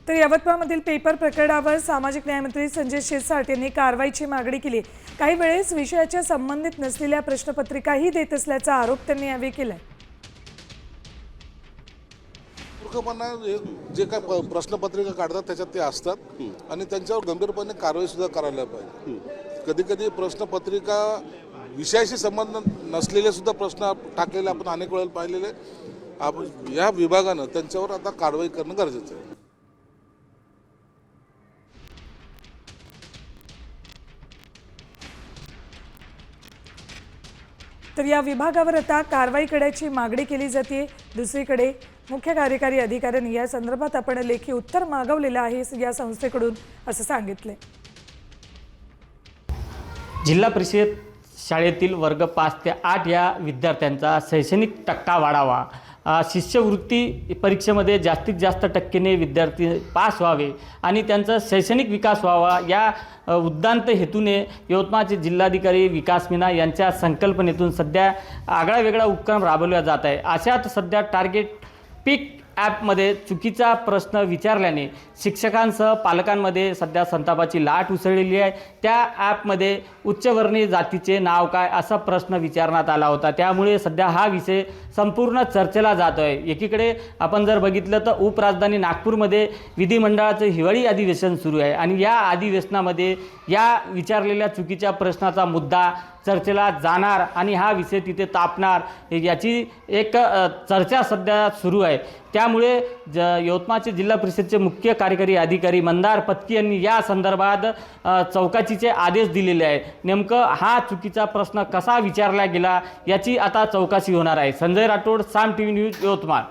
तर यवतमाळमधील पेपर प्रकरणावर सामाजिक न्यायमंत्री संजय शिरसाट यांनी कारवाईची मागणी केली। काही वेळेस विषयाच्या संबंधित नसलेल्या प्रश्नपत्रिकाही देत असल्याचा आरोप त्यांनी यावेळी केलाय। मूर्खपणा जे काय प्रश्नपत्रिका काढतात त्याच्यात ते असतात आणि त्यांच्यावर गंभीरपणे कारवाई सुद्धा करायला पाहिजे। कधी कधी प्रश्नपत्रिका विषयाशी संबंध नसलेले सुद्धा प्रश्न टाकलेले आपण अनेक वेळेला पाहिलेले। या विभागानं त्यांच्यावर आता कारवाई करणं गरजेचं आहे। तर या विभागावर आता कारवाई करण्याची मागणी केली जाते। दुसरीकडे मुख्य कार्यकारी अधिकाऱ्यांनी या संदर्भात आपण लेखी उत्तर मागवलेलं आहे या संस्थेकडून असं सांगितले। जिल्हा परिषद शाळेतील वर्ग 5 ते 8 या विद्यार्थ्यांचा शैक्षणिक टक्का वाढावा, शिष्यवृत्ती परीक्षेमध्ये जास्तीत जास्त टक्केने विद्यार्थी पास व्हावे आणि त्यांचा शैक्षणिक विकास व्हावा या उद्दांत हेतूने यवतमाळचे जिल्हाधिकारी विकास मीना यांच्या संकल्पनेतून सध्या आगळा वेगळा उपक्रम राबवला जात आहे। अशात सध्या टार्गेट पीक ॲपमध्ये चुकीचा प्रश्न विचारल्याने शिक्षकांसह पालकांमध्ये सध्या संतापाची लाट उसळलेली आहे। त्या ॲपमध्ये उच्चवर्णीय जातीचे नाव काय असा प्रश्न विचारण्यात आला होता। त्यामुळे सध्या हा विषय संपूर्ण चर्चेला जातो आहे। एकीकडे आपण जर बघितलं तर उपराजधानी नागपूरमध्ये विधिमंडळाचं हिवाळी अधिवेशन सुरू आहे आणि या अधिवेशनामध्ये या विचारलेल्या चुकीच्या प्रश्नाचा मुद्दा चर्चेला जाणार आणि हा विषय तिथे तापणार याची एक चर्चा सध्या सुरू आहे। त्यामुळे यवतमाळचे जिल्हा परिषदेचे मुख्य कार्यकारी अधिकारी मंदार पत्की यांनी या संदर्भात चौकशीचे आदेश दिलेले आहेत। नेमकं हा चुकीचा प्रश्न कसा विचारला गेला याची आता चौकशी होणार आहे। संजय राठोड, साम टीव्ही न्यूज, यवतमाळ।